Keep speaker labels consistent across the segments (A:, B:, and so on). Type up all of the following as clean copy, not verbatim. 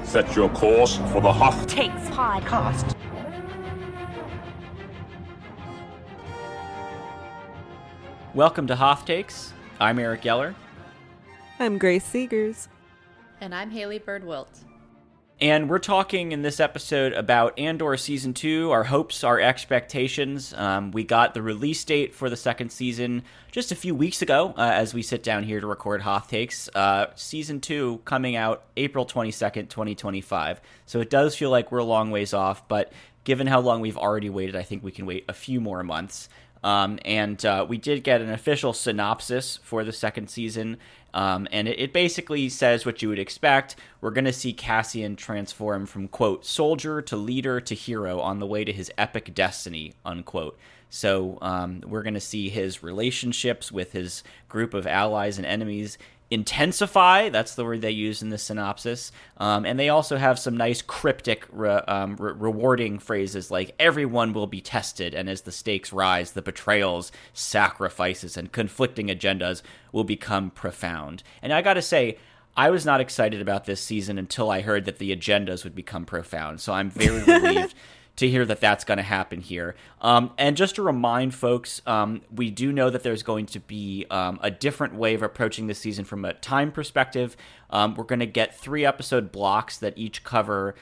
A: Set your course for the Hoth
B: Takes podcast.
C: Welcome to Hoth Takes. I'm Eric Geller.
D: I'm Grace Seegers.
E: And I'm Haley Bird-Wilt.
C: And we're talking in this episode about Andor Season 2, our hopes, our expectations. We got the release date for the second season just a few weeks ago as we sit down here to record Hoth Takes. Season 2 coming out April 22nd, 2025. So it does feel like we're a long ways off, but given how long we've already waited, I think we can wait a few more months. And we did get an official synopsis for the second season, and it basically says what you would expect. We're going to see Cassian transform from, quote, soldier to leader to hero on the way to his epic destiny, unquote. So we're going to see his relationships with his group of allies and enemies intensify. That's the word they use in the synopsis. And they also have some nice cryptic rewarding phrases like everyone will be tested, and as the stakes rise, the betrayals, sacrifices, and conflicting agendas will become profound. And I gotta say, I was not excited about this season until I heard that the agendas would become profound. So I'm very relieved to hear that that's going to happen here. And just to remind folks, we do know that there's going to be a different way of approaching this season from a time perspective. We're going to get 3-episode blocks that each cover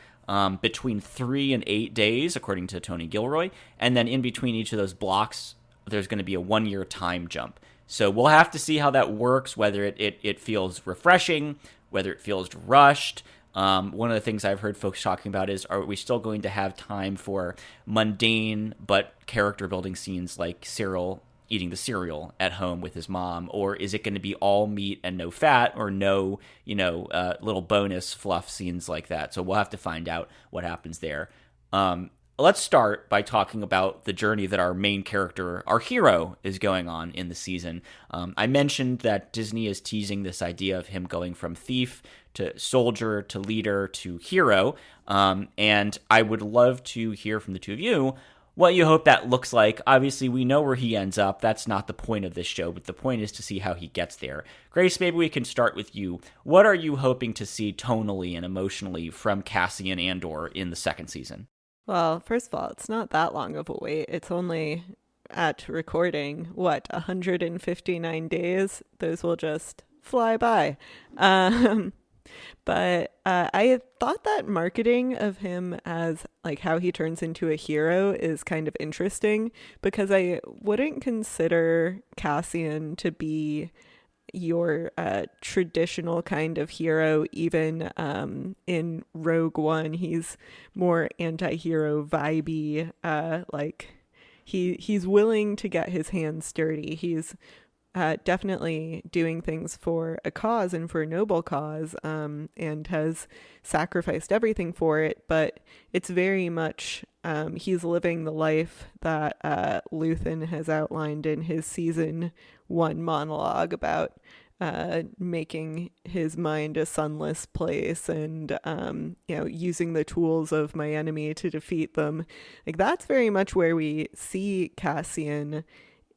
C: between 3 and 8 days, according to Tony Gilroy. And then in between each of those blocks, there's going to be a 1-year time jump. So we'll have to see how that works, whether it feels refreshing, whether it feels rushed. One of the things I've heard folks talking about is, are we still going to have time for mundane but character-building scenes like Syril eating the cereal at home with his mom? Or is it going to be all meat and no fat, or no, little bonus fluff scenes like that? So we'll have to find out what happens there. Let's start by talking about the journey that our main character, our hero, is going on in the season. I mentioned that Disney is teasing this idea of him going from thief to soldier to leader to hero, and I would love to hear from the two of you what you hope that looks like. Obviously, we know where he ends up. That's not the point of this show, but the point is to see how he gets there. Grace, maybe we can start with you. What are you hoping to see tonally and emotionally from Cassian Andor in the second season?
D: Well, first of all, it's not that long of a wait. It's only at recording, 159 days? Those will just fly by. But I thought that marketing of him as like how he turns into a hero is kind of interesting, because I wouldn't consider Cassian to be your traditional kind of hero. Even in Rogue One, he's more anti-hero vibey. Like he's willing to get his hands dirty. He's definitely doing things for a cause and for a noble cause, and has sacrificed everything for it. But it's very much he's living the life that Luthen has outlined in his season 1 monologue about making his mind a sunless place, and using the tools of my enemy to defeat them. Like, that's very much where we see Cassian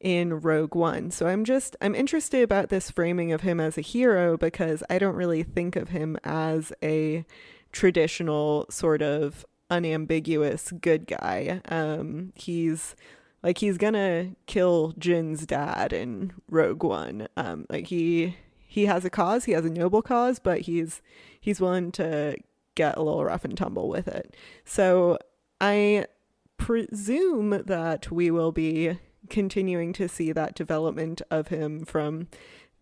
D: in Rogue One. So I'm interested about this framing of him as a hero, because I don't really think of him as a traditional sort of unambiguous good guy. He's gonna kill Jin's dad in Rogue One. He has a cause, he has a noble cause, but he's willing to get a little rough and tumble with it. So I presume that we will be continuing to see that development of him from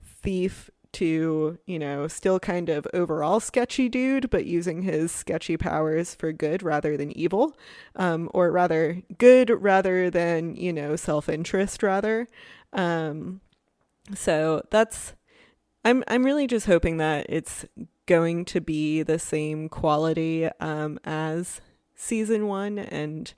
D: thief to, still kind of overall sketchy dude, but using his sketchy powers for good rather than evil, or rather good rather than, self-interest rather. So I'm really just hoping that it's going to be the same quality as season 1, and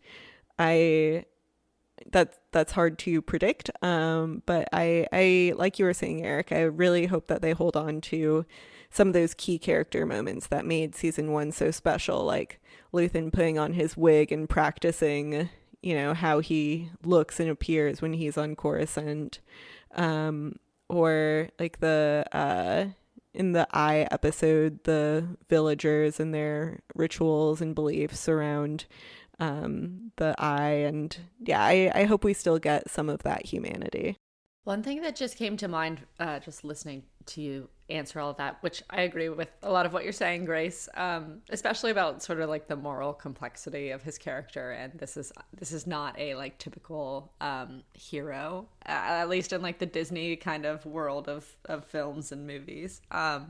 D: that's hard to predict. But I like you were saying, Eric, I really hope that they hold on to some of those key character moments that made season 1 so special, like Luthen putting on his wig and practicing, how he looks and appears when he's on Coruscant, or like the in the Eye episode, the villagers and their rituals and beliefs around the Eye. And yeah, I hope we still get some of that humanity.
E: One thing that just came to mind, just listening to you answer all of that, which I agree with a lot of what you're saying, Grace, especially about sort of like the moral complexity of his character. And this is not a like typical hero, at least in like the Disney kind of world of films and movies. But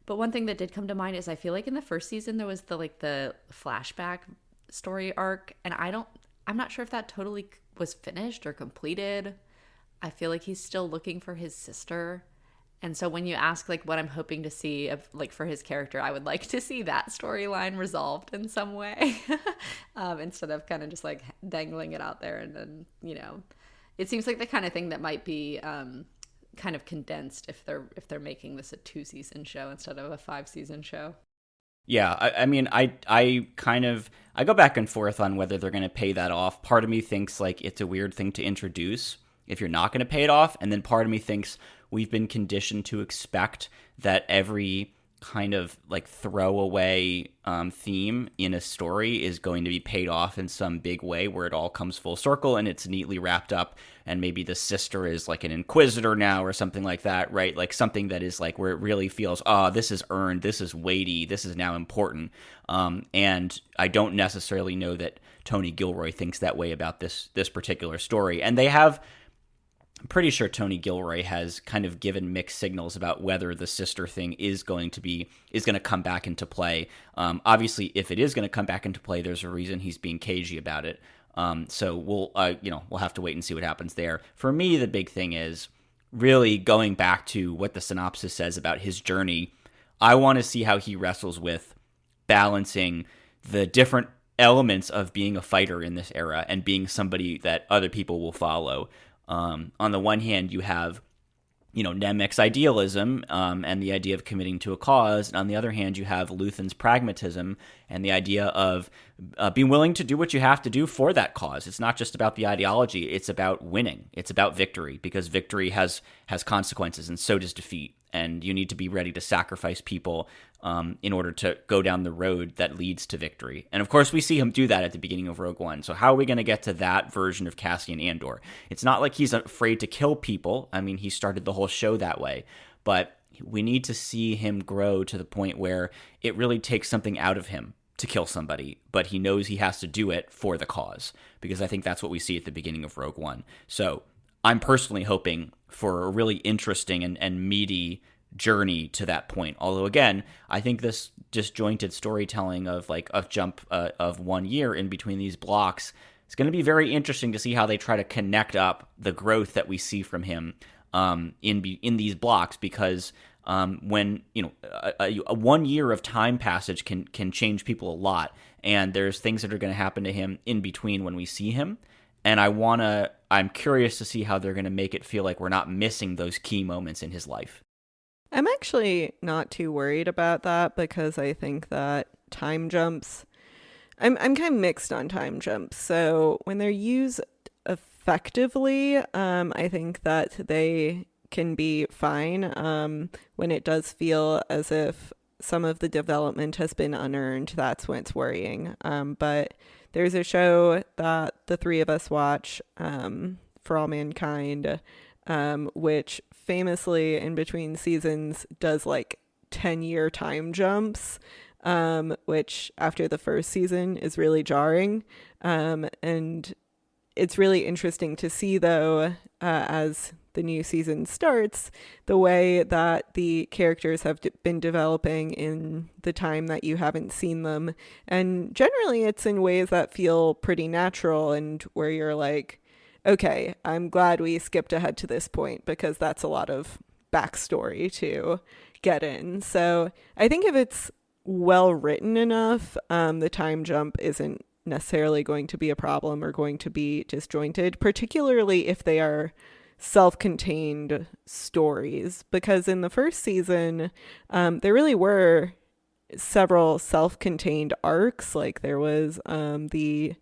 E: one thing that did come to mind is I feel like in the first season there was the flashback story arc, and I'm not sure if that totally was finished or completed. I feel like he's still looking for his sister. And so when you ask like what I'm hoping to see of like for his character, I would like to see that storyline resolved in some way instead of kind of just like dangling it out there. And then, it seems like the kind of thing that might be kind of condensed if they're making this a 2-season show instead of a 5-season show.
C: Yeah, I mean, I go back and forth on whether they're going to pay that off. Part of me thinks like it's a weird thing to introduce if you're not going to pay it off. And then part of me thinks we've been conditioned to expect that every kind of like throwaway theme in a story is going to be paid off in some big way where it all comes full circle and it's neatly wrapped up. And maybe the sister is like an inquisitor now or something like that, right? Like something that is like where it really feels, this is earned, this is weighty, this is now important. And I don't necessarily know that Tony Gilroy thinks that way about this particular story. And I'm pretty sure Tony Gilroy has kind of given mixed signals about whether the sister thing is going to come back into play. Obviously, if it is going to come back into play, there's a reason he's being cagey about it. So we'll have to wait and see what happens there. For me, the big thing is really going back to what the synopsis says about his journey. I want to see how he wrestles with balancing the different elements of being a fighter in this era and being somebody that other people will follow. On the one hand, you have, Nemec's idealism and the idea of committing to a cause. And on the other hand, you have Luthen's pragmatism and the idea of being willing to do what you have to do for that cause. It's not just about the ideology. It's about winning. It's about victory, because victory has consequences, and so does defeat. And you need to be ready to sacrifice people in order to go down the road that leads to victory. And of course, we see him do that at the beginning of Rogue One. So how are we going to get to that version of Cassian Andor? It's not like he's afraid to kill people. I mean, he started the whole show that way. But we need to see him grow to the point where it really takes something out of him to kill somebody, but he knows he has to do it for the cause, because I think that's what we see at the beginning of Rogue One. So I'm personally hoping for a really interesting and meaty journey to that point. Although, again, I think this disjointed storytelling of like a jump of 1 year in between these blocks is going to be very interesting to see how they try to connect up the growth that we see from him in these blocks, because when a 1 year of time passage can change people a lot, and there's things that are going to happen to him in between when we see him. And I'm curious to see how they're going to make it feel like we're not missing those key moments in his life.
D: I'm actually not too worried about that, because I think that time jumps, I'm kind of mixed on time jumps. So when they're used effectively, I think that they can be fine. When it does feel as if some of the development has been unearned, that's when it's worrying. But there's a show that the three of us watch, For All Mankind, which famously in between seasons does like 10-year time jumps, which after the first season is really jarring. And it's really interesting to see, though, as the new season starts, the way that the characters have been developing in the time that you haven't seen them. And generally it's in ways that feel pretty natural, and where you're like, okay, I'm glad we skipped ahead to this point, because that's a lot of backstory to get in. So I think if it's well written enough, the time jump isn't necessarily going to be a problem or going to be disjointed, particularly if they are self-contained stories. Because in the first season, there really were several self-contained arcs. Like there was the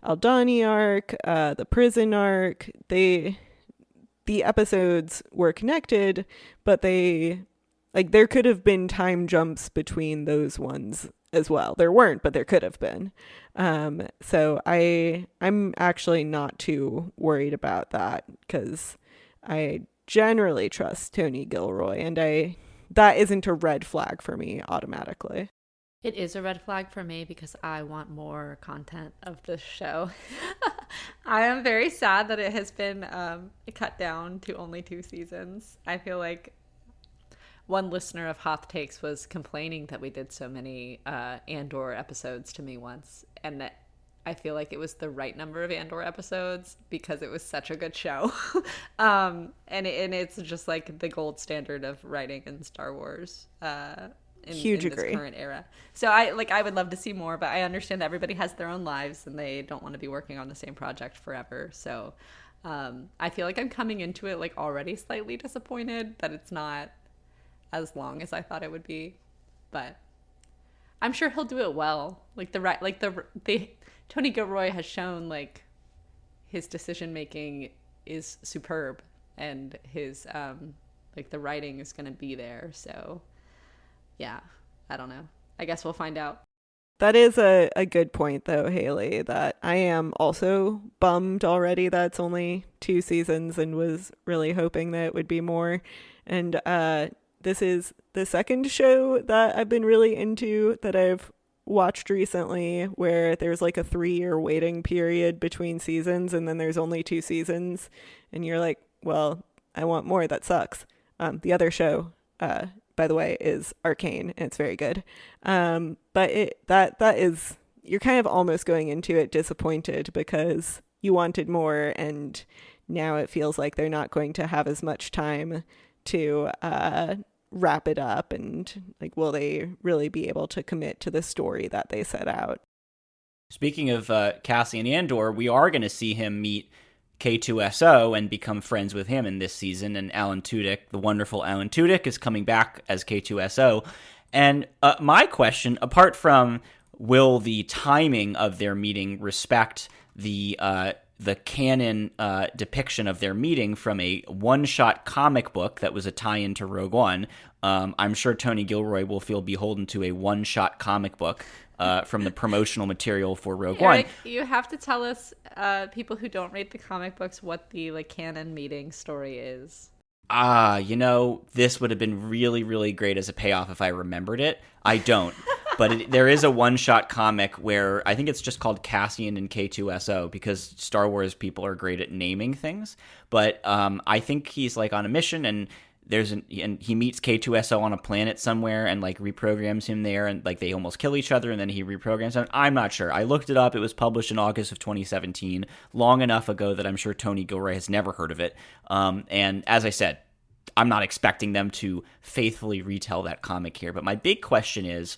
D: Aldani arc, the prison arc. The episodes were connected, but they like there could have been time jumps between those ones as well. There weren't, but there could have been. So I'm actually not too worried about that because I generally trust Tony Gilroy, and that isn't a red flag for me automatically.
E: It is a red flag for me because I want more content of this show. I am very sad that it has been cut down to only 2 seasons. I feel like one listener of Hoth Takes was complaining that we did so many Andor episodes to me once, and that I feel like it was the right number of Andor episodes because it was such a good show. And it's just like the gold standard of writing in Star Wars. In this current era. So I would love to see more, but I understand everybody has their own lives and they don't want to be working on the same project forever. So I feel like I'm coming into it like already slightly disappointed that it's not as long as I thought it would be, but I'm sure he'll do it well. The Tony Gilroy has shown like his decision making is superb, and his the writing is going to be there. So yeah, I don't know. I guess we'll find out.
D: That is a good point, though, Haley, that I am also bummed already that it's only 2 seasons and was really hoping that it would be more. And this is the second show that I've been really into that I've watched recently where there's like a 3-year waiting period between seasons and then there's only 2 seasons. And you're like, well, I want more. That sucks. The other show, by the way, is Arcane, and it's very good. But that is, you're kind of almost going into it disappointed because you wanted more, and now it feels like they're not going to have as much time to wrap it up, and like, will they really be able to commit to the story that they set out?
C: Speaking of Cassian Andor, we are going to see him meet K2SO and become friends with him in this season. And Alan Tudyk, the wonderful Alan Tudyk, is coming back as K2SO. And my question, apart from will the timing of their meeting respect the canon depiction of their meeting from a one-shot comic book that was a tie-in to Rogue One, I'm sure Tony Gilroy will feel beholden to a one-shot comic book from the promotional material for Rogue One.
E: You have to tell us, people who don't read the comic books, what the canon meeting story is.
C: This would have been really, really great as a payoff if I remembered it. I don't. But there is a one-shot comic where I think it's just called Cassian and K2SO because Star Wars people are great at naming things. But I think he's like on a mission and and he meets K2SO on a planet somewhere and like reprograms him there, and like they almost kill each other and then he reprograms him. I'm not sure. I looked it up. It was published in August of 2017, long enough ago that I'm sure Tony Gilroy has never heard of it. And as I said, I'm not expecting them to faithfully retell that comic here. But my big question is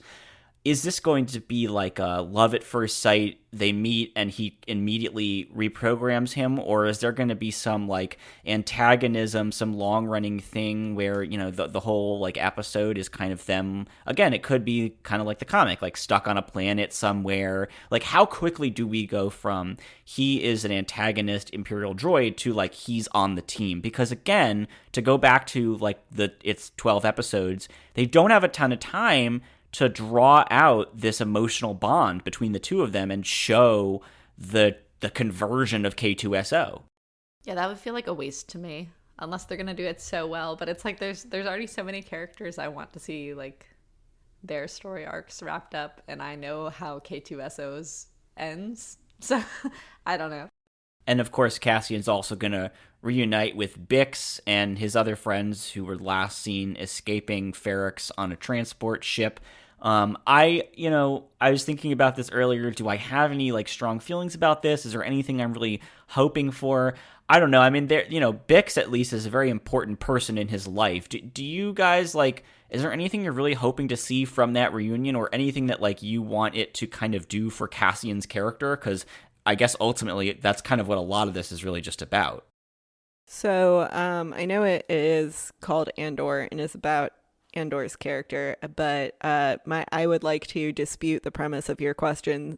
C: this going to be like a love at first sight? They meet and he immediately reprograms him, or is there going to be some like antagonism, some long running thing where, the whole like episode is kind of them again? It could be kind of like the comic, like stuck on a planet somewhere. Like, how quickly do we go from he is an antagonist Imperial droid to like he's on the team? Because again, to go back to like it's 12 episodes, they don't have a ton of time to draw out this emotional bond between the two of them and show the conversion of K2SO.
E: Yeah, that would feel like a waste to me, unless they're going to do it so well. But it's like there's already so many characters I want to see like their story arcs wrapped up, and I know how K2SO's ends. So I don't know.
C: And of course, Cassian's also going to reunite with Bix and his other friends who were last seen escaping Ferrix on a transport ship. I was thinking about this earlier. Do I have any like strong feelings about this? Is there anything I'm really hoping for? I don't know. I mean, Bix at least is a very important person in his life. Do you guys like? Is there anything you're really hoping to see from that reunion, or anything that like you want it to kind of do for Cassian's character? Because I guess ultimately that's kind of what a lot of this is really just about.
D: So I know it is called Andor and is about Andor's character, but I would like to dispute the premise of your question,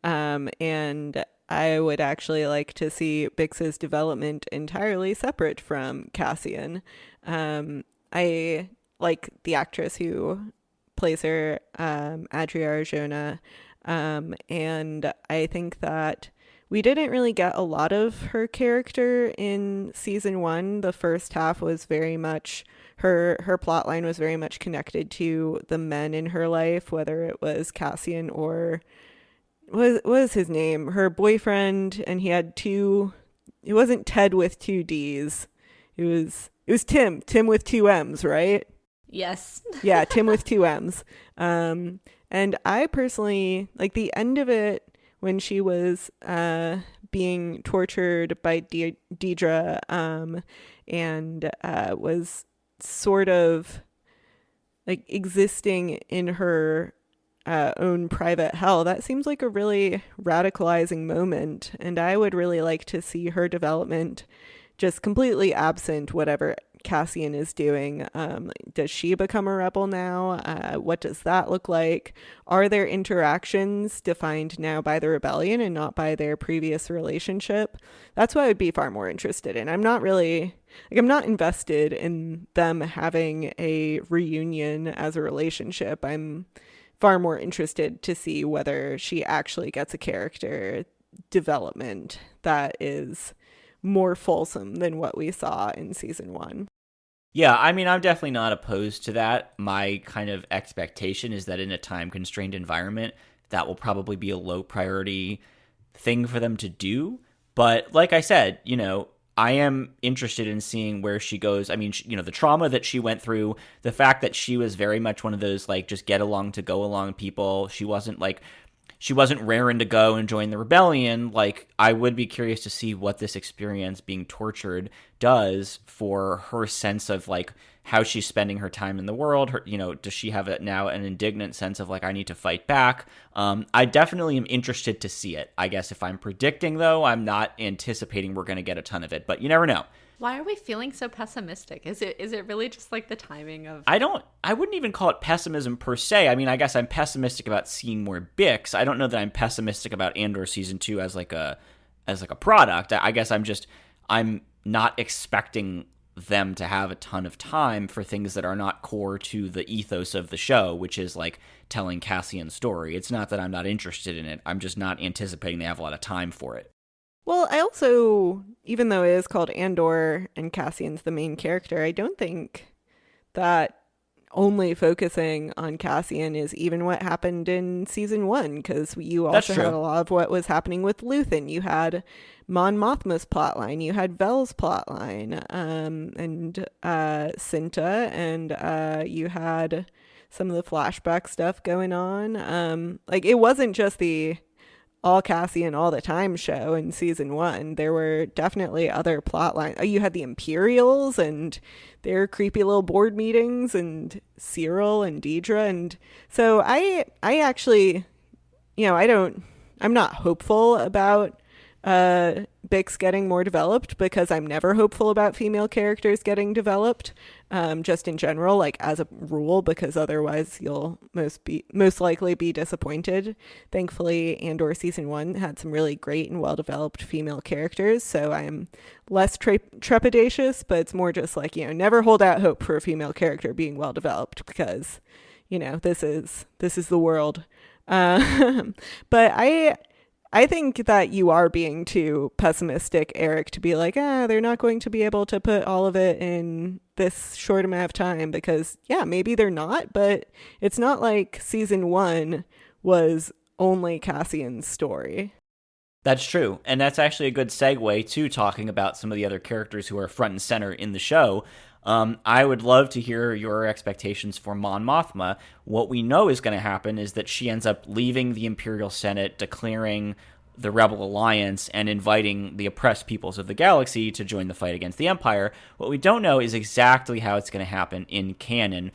D: and I would actually like to see Bix's development entirely separate from Cassian. I like the actress who plays her, Adria Arjona. And I think that we didn't really get a lot of her character in season 1. The first half was very much her plot line was very much connected to the men in her life, whether it was Cassian or what was his name, her boyfriend, and he had two. It wasn't Ted with 2 D's. It was Tim with 2 M's, right?
E: Yes.
D: Yeah, Tim with 2 M's. And I personally like the end of it when she was being tortured by Dedra, and was sort of like existing in her own private hell. That seems like a really radicalizing moment, and I would really like to see her development just completely absent whatever Cassian is doing. Does she become a rebel now? What does that look like? Are their interactions defined now by the rebellion and not by their previous relationship? That's what I would be far more interested in. I'm not invested in them having a reunion as a relationship. I'm far more interested to see whether she actually gets a character development that is more fulsome than what we saw in season 1.
C: Yeah, I mean, I'm definitely not opposed to that. My kind of expectation is that in a time-constrained environment, that will probably be a low-priority thing for them to do. But like I said, I am interested in seeing where she goes. I mean, the trauma that she went through, the fact that she was very much one of those, like, just get along to go along people. She wasn't raring to go and join the rebellion. Like, I would be curious to see what this experience being tortured does for her sense of, like, how she's spending her time in the world. Her, does she have now an indignant sense of, like, I need to fight back? I definitely am interested to see it. I guess if I'm predicting, though, I'm not anticipating we're going to get a ton of it, but you never know.
E: Why are we feeling so pessimistic? Is it really just like the timing of...
C: I wouldn't even call it pessimism per se. I mean, I guess I'm pessimistic about seeing more Bix. I don't know that I'm pessimistic about Andor season 2 as like a product. I guess I'm not expecting them to have a ton of time for things that are not core to the ethos of the show, which is like telling Cassian's story. It's not that I'm not interested in it. I'm just not anticipating they have a lot of time for it.
D: Well, I also, even though it is called Andor and Cassian's the main character, I don't think that only focusing on Cassian is even what happened in season 1, because you also had a lot of what was happening with Luthen. You had Mon Mothma's plotline, you had Vel's plotline, and Cinta, and you had some of the flashback stuff going on. Like, it wasn't just the all Cassian all the time show in season 1. There were definitely other plot lines. You had the Imperials and their creepy little board meetings, and Syril and Dedra, and so I actually, I'm not hopeful about Bix getting more developed, because I'm never hopeful about female characters getting developed, just in general, like as a rule, because otherwise you'll most likely be disappointed. Thankfully, Andor season 1 had some really great and well-developed female characters, so I'm less trepidatious, but it's more just like, never hold out hope for a female character being well-developed, because, this is the world. But I think that you are being too pessimistic, Eric, to be like, they're not going to be able to put all of it in this short amount of time, because, yeah, maybe they're not, but it's not like season 1 was only Cassian's story.
C: That's true, and that's actually a good segue to talking about some of the other characters who are front and center in the show. I would love to hear your expectations for Mon Mothma. What we know is going to happen is that she ends up leaving the Imperial Senate, declaring the Rebel Alliance, and inviting the oppressed peoples of the galaxy to join the fight against the Empire. What we don't know is exactly how it's going to happen in canon.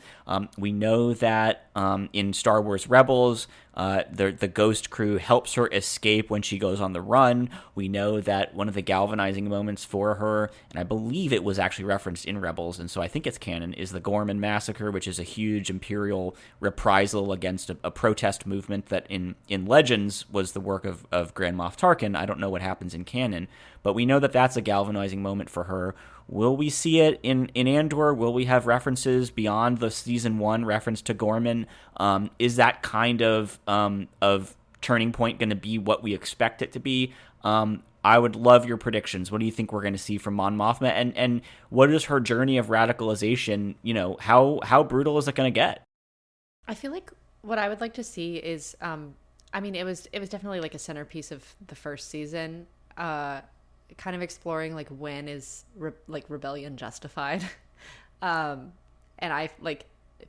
C: We know that in Star Wars Rebels, the Ghost crew helps her escape when she goes on the run. We know that one of the galvanizing moments for her, and I believe it was actually referenced in Rebels, and so I think it's canon, is the Gorman Massacre, which is a huge Imperial reprisal against a protest movement that in Legends was the work of Grand Moff Tarkin. I don't know what happens in canon, but we know that that's a galvanizing moment for her. Will we see it in Andor? Will we have references beyond the season 1 reference to Gorman? Is that kind of turning point going to be what we expect it to be? I would love your predictions. What do you think we're going to see from Mon Mothma? And what is her journey of radicalization? How brutal is it going to get?
E: I feel like what I would like to see is, it was definitely like a centerpiece of the first season, kind of exploring like when is rebellion justified, and I like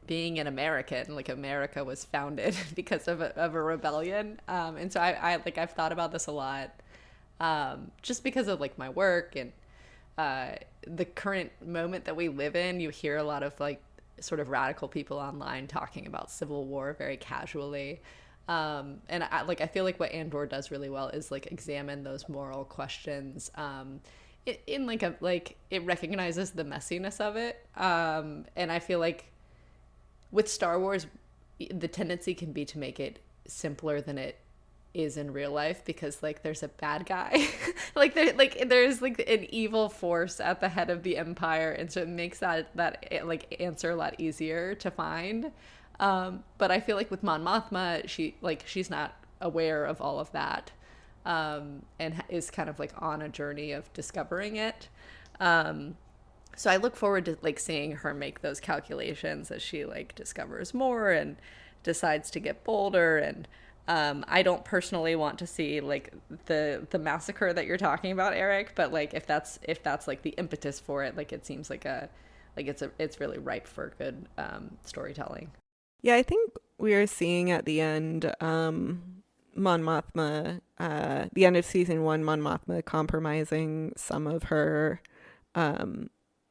E: being an American, like America was founded because of a rebellion, and so I've thought about this a lot, just because of like my work and the current moment that we live in. You hear a lot of like sort of radical people online talking about civil war very casually, and I feel like what Andor does really well is like examine those moral questions, in it recognizes the messiness of it, and I feel like with Star Wars the tendency can be to make it simpler than it is in real life, because like there's a bad guy there's like an evil force at the head of the empire, and so it makes that like answer a lot easier to find, but I feel like with Mon Mothma, she's not aware of all of that, and is kind of like on a journey of discovering it, so I look forward to like seeing her make those calculations as she like discovers more and decides to get bolder. And I don't personally want to see like the massacre that you're talking about, Eric, but like if that's like the impetus for it, like it seems like it's really ripe for good storytelling.
D: Yeah, I think we are seeing at the end, Mon Mothma, the end of season 1, Mon Mothma compromising some of her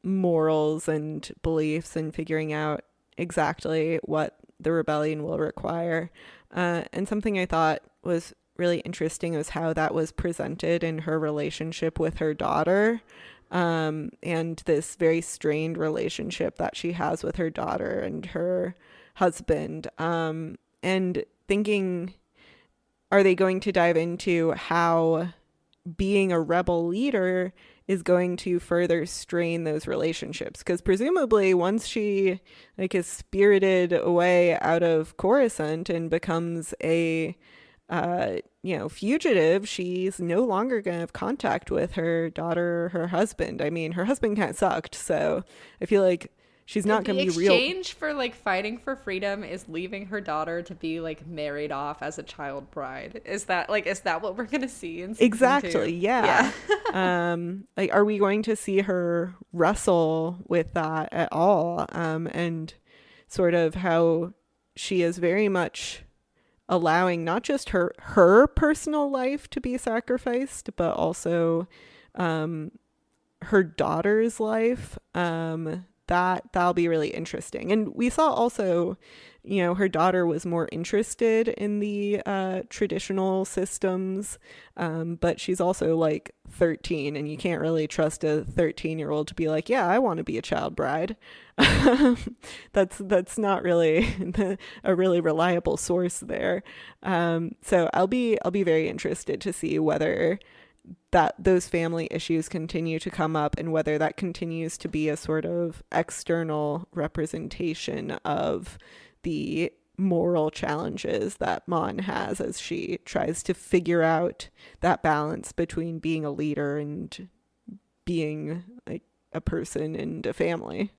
D: morals and beliefs and figuring out exactly what the rebellion will require. And something I thought was really interesting was how that was presented in her relationship with her daughter, and this very strained relationship that she has with her daughter and her husband, and thinking, are they going to dive into how being a rebel leader is going to further strain those relationships? Because presumably once she like is spirited away out of Coruscant and becomes a fugitive, she's no longer going to have contact with her daughter or her husband. I mean, her husband kind of sucked, so I feel like she's not going to be real.
E: The exchange for like fighting for freedom is leaving her daughter to be like married off as a child bride. Is that what we're going to see in season
D: exactly
E: 2?
D: Yeah. Like, are we going to see her wrestle with that at all, and sort of how she is very much allowing not just her personal life to be sacrificed, but also her daughter's life? That'll be really interesting. And we saw also, her daughter was more interested in the traditional systems, but she's also like 13, and you can't really trust a 13-year-old to be like, yeah, I want to be a child bride. That's not really a really reliable source there. So I'll be very interested to see whether that those family issues continue to come up, and whether that continues to be a sort of external representation of the moral challenges that Mon has as she tries to figure out that balance between being a leader and being like a person and a family.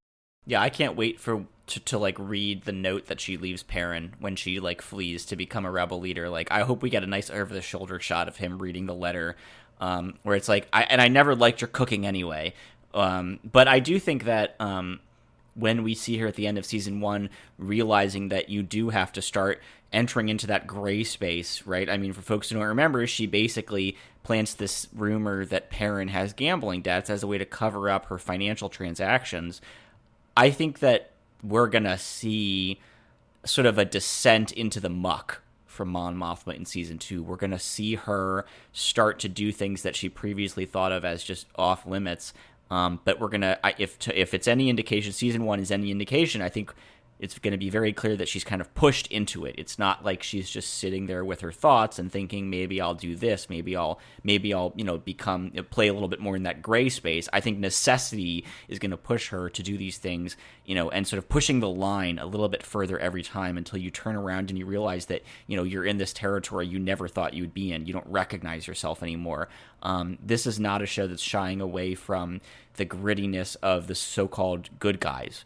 C: Yeah, I can't wait to like read the note that she leaves Perrin when she like flees to become a rebel leader. Like, I hope we get a nice over the shoulder shot of him reading the letter, where it's like, I never liked your cooking anyway. But I do think that when we see her at the end of season 1, realizing that you do have to start entering into that gray space, right? I mean, for folks who don't remember, she basically plants this rumor that Perrin has gambling debts as a way to cover up her financial transactions. I think that we're going to see sort of a descent into the muck from Mon Mothma in season 2. We're going to see her start to do things that she previously thought of as just off limits. But we're going to, if it's any indication, season 1 is any indication, I think it's going to be very clear that she's kind of pushed into it. It's not like she's just sitting there with her thoughts and thinking, maybe I'll do this, maybe I'll play a little bit more in that gray space. I think necessity is going to push her to do these things, and sort of pushing the line a little bit further every time until you turn around and you realize that, you're in this territory you never thought you would be in. You don't recognize yourself anymore. This is not a show that's shying away from the grittiness of the so-called good guys.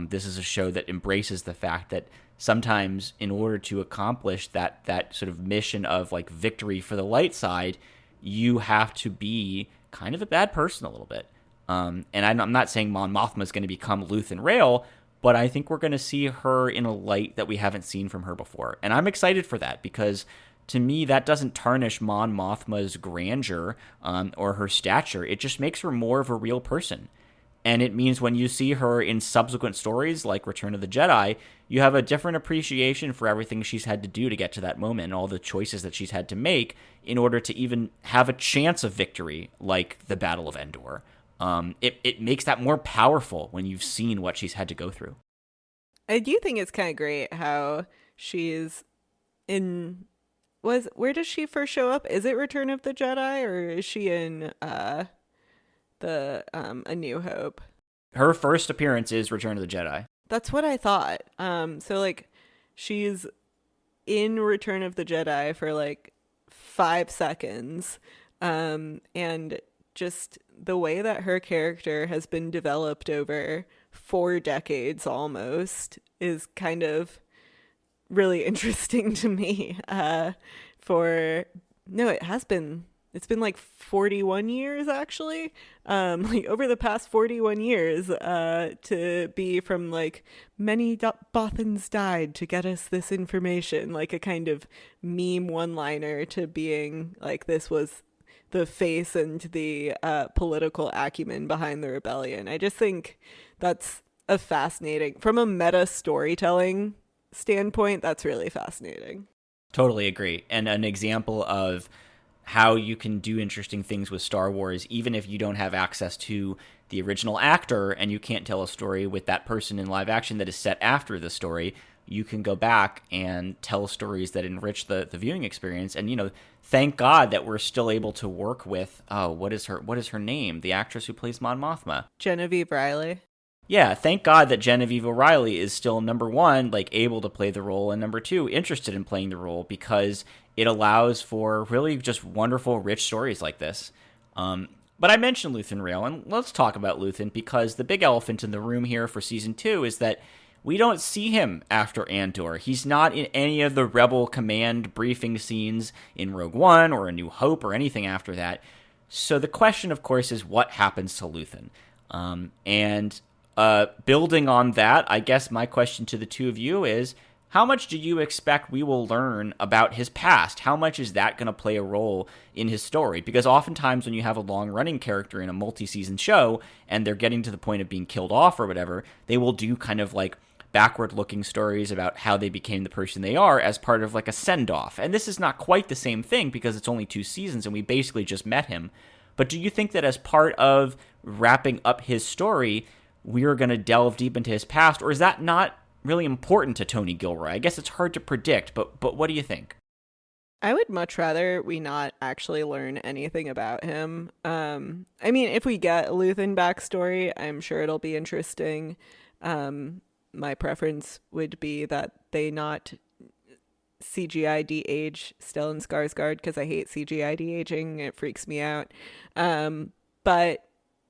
C: This is a show that embraces the fact that sometimes in order to accomplish that sort of mission of like victory for the light side, you have to be kind of a bad person a little bit. And I'm not saying Mon Mothma is going to become Luthen Rael, but I think we're going to see her in a light that we haven't seen from her before. And I'm excited for that because to me, that doesn't tarnish Mon Mothma's grandeur or her stature. It just makes her more of a real person. And it means when you see her in subsequent stories like Return of the Jedi, you have a different appreciation for everything she's had to do to get to that moment and all the choices that she's had to make in order to even have a chance of victory like the Battle of Endor. It makes that more powerful when you've seen what she's had to go through.
D: I do think it's kind of great how she's in... Where does she first show up? Is it Return of the Jedi or is she in... A New Hope?
C: Her first appearance is Return of the Jedi.
D: That's what I thought. So like she's in Return of the Jedi for like 5 seconds. And just the way that her character has been developed over 4 decades almost is kind of really interesting to me. It's been like 41 years, actually. Like over the past 41 years, to be from like many Bothans died to get us this information, like a kind of meme one-liner, to being like this was the face and the political acumen behind the rebellion. I just think that's a fascinating, from a meta storytelling standpoint, that's really fascinating.
C: Totally agree. And an example of how you can do interesting things with Star Wars, even if you don't have access to the original actor and you can't tell a story with that person in live action that is set after the story, you can go back and tell stories that enrich the viewing experience. And, thank God that we're still able to work with, what is her name? The actress who plays Mon Mothma.
D: Genevieve Riley.
C: Yeah, thank God that Genevieve O'Reilly is still, number one, like able to play the role, and number two, interested in playing the role, because it allows for really just wonderful, rich stories like this. But I mentioned Luthen Rael, and let's talk about Luthen, because the big elephant in the room here for Season 2 is that we don't see him after Andor. He's not in any of the Rebel Command briefing scenes in Rogue One or A New Hope or anything after that. So the question, of course, is what happens to Luthen? Building on that, I guess my question to the two of you is, how much do you expect we will learn about his past? How much is that going to play a role in his story? Because oftentimes when you have a long-running character in a multi-season show and they're getting to the point of being killed off or whatever, they will do kind of like backward-looking stories about how they became the person they are as part of like a send-off. And this is not quite the same thing because it's only 2 seasons and we basically just met him. But do you think that as part of wrapping up his story, we're going to delve deep into his past, or is that not really important to Tony Gilroy? I guess it's hard to predict, but what do you think?
D: I would much rather we not actually learn anything about him. I mean, if we get a Luthen backstory, I'm sure it'll be interesting. My preference would be that they not CGI de-age Stellan Skarsgård, because I hate CGI de-aging. It freaks me out. But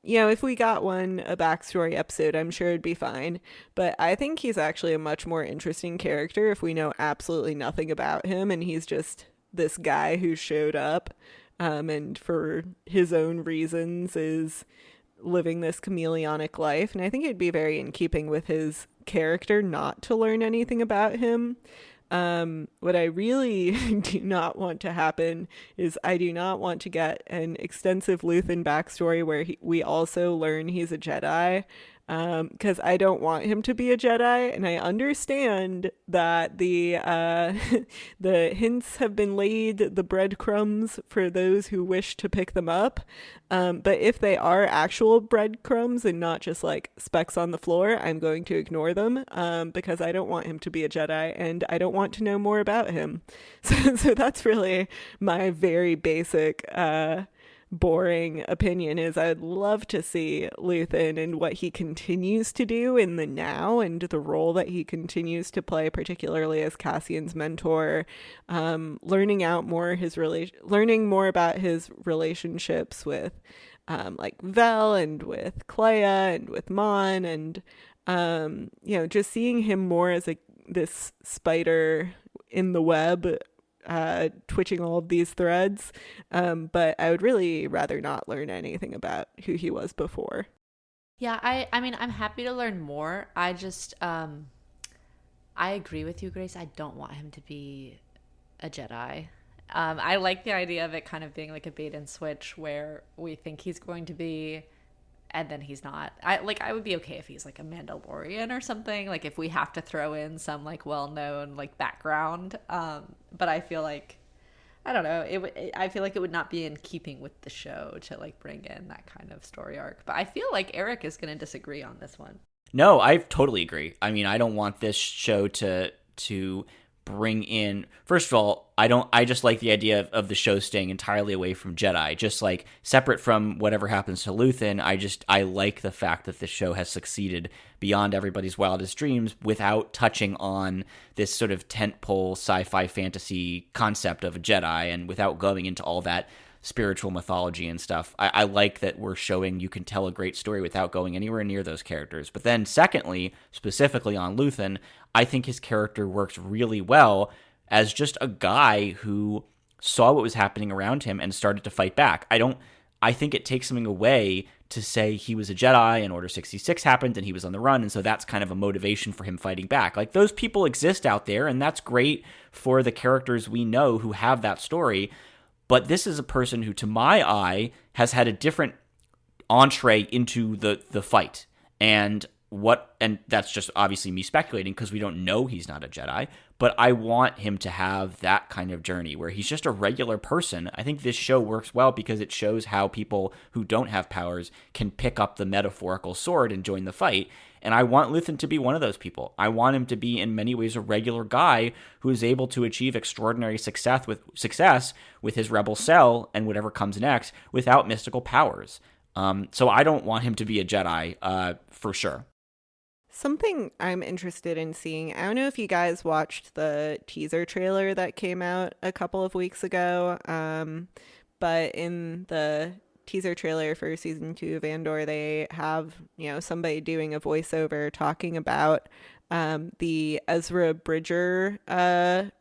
D: if we got a backstory episode, I'm sure it'd be fine. But I think he's actually a much more interesting character if we know absolutely nothing about him and he's just this guy who showed up and for his own reasons is living this chameleonic life. And I think it'd be very in keeping with his character not to learn anything about him. What I really do not want to happen is I do not want to get an extensive Luthen backstory where we also learn he's a Jedi. because I don't want him to be a Jedi, and I understand that the the hints have been laid, the breadcrumbs for those who wish to pick them up. But if they are actual breadcrumbs and not just like specks on the floor, I'm going to ignore them because I don't want him to be a Jedi, and I don't want to know more about him. So that's really my very basic boring opinion. Is I'd love to see Luthen and what he continues to do in the now, and the role that he continues to play, particularly as Cassian's mentor, learning more about his relationships with like Vel and with Clea and with Mon, and just seeing him more as this spider in the web, twitching all of these threads. But I would really rather not learn anything about who he was before.
E: Yeah, I mean, I'm happy to learn more. I just, I agree with you, Grace. I don't want him to be a Jedi. I like the idea of it kind of being like a bait and switch where we think he's going to be, and then he's not. I would be okay if he's like a Mandalorian or something, like if we have to throw in some like well-known like background. But I feel like, I don't know, I feel like it would not be in keeping with the show to like bring in that kind of story arc. But I feel like Eric is going to disagree on this one.
C: No, I totally agree. I mean, I don't want this show to bring in, first of all, I just like the idea of the show staying entirely away from Jedi, just like separate from whatever happens to Luthen. I like the fact that the show has succeeded beyond everybody's wildest dreams without touching on this sort of tentpole sci-fi fantasy concept of a Jedi, and without going into all that spiritual mythology and stuff. I like that we're showing you can tell a great story without going anywhere near those characters. But then secondly, specifically on Luthen, I think his character works really well as just a guy who saw what was happening around him and started to fight back. I think it takes something away to say he was a Jedi and Order 66 happened and he was on the run, and so that's kind of a motivation for him fighting back. Like, those people exist out there, and that's great for the characters we know who have that story. But this is a person who, to my eye, has had a different entree into the fight. And that's just obviously me speculating because we don't know he's not a Jedi. But I want him to have that kind of journey where he's just a regular person. I think this show works well because it shows how people who don't have powers can pick up the metaphorical sword and join the fight. And I want Luthen to be one of those people. I want him to be, in many ways, a regular guy who is able to achieve extraordinary success with his rebel cell and whatever comes next without mystical powers. So I don't want him to be a Jedi, for sure.
D: Something I'm interested in seeing, I don't know if you guys watched the teaser trailer that came out a couple of weeks ago, but in the teaser trailer for season 2 of Andor, they have, somebody doing a voiceover talking about the Ezra Bridger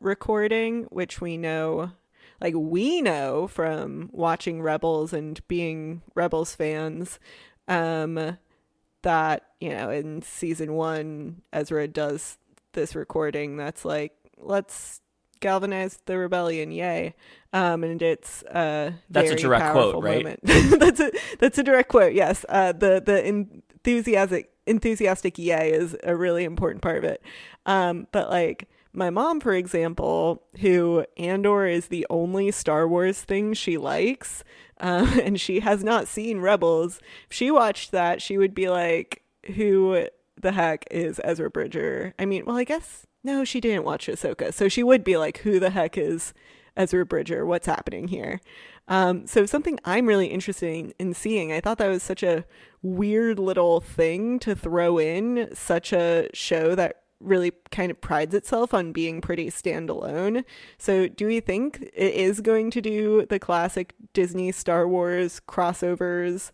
D: recording, which we know from watching Rebels and being Rebels fans, that, in season 1, Ezra does this recording that's like, let's galvanize the rebellion, yay. And it's
C: that's a direct quote, right?
D: that's a direct quote, yes. The enthusiastic yay is a really important part of it. But like my mom, for example, who Andor is the only Star Wars thing she likes, and she has not seen Rebels, if she watched that, she would be like, who the heck is Ezra Bridger? I mean, well, I guess, no, she didn't watch Ahsoka, so she would be like, who the heck is Ezra Bridger? What's happening here? So something I'm really interested in seeing. I thought that was such a weird little thing to throw in such a show that really kind of prides itself on being pretty standalone. So do we think it is going to do the classic Disney Star Wars crossovers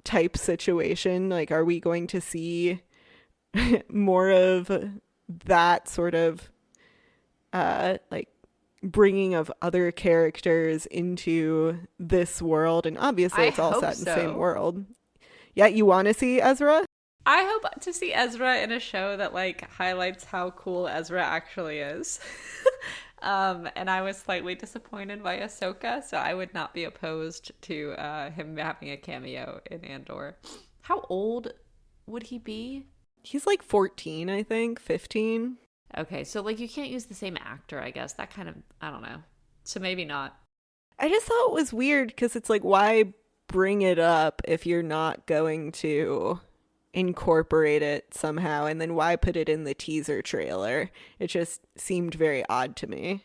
D: type situation? Like, are we going to see more of that sort of like bringing of other characters into this world? And obviously it's all set in the same world. Yeah, you want to see Ezra?
E: I hope to see Ezra in a show that like highlights how cool Ezra actually is. And I was slightly disappointed by Ahsoka, so I would not be opposed to him having a cameo in Andor. How old would he be?
D: He's like 14, I think, 15.
E: Okay, so like you can't use the same actor, I guess. That kind of, I don't know. So maybe not.
D: I just thought it was weird because it's like, why bring it up if you're not going to incorporate it somehow? And then why put it in the teaser trailer? It just seemed very odd to me.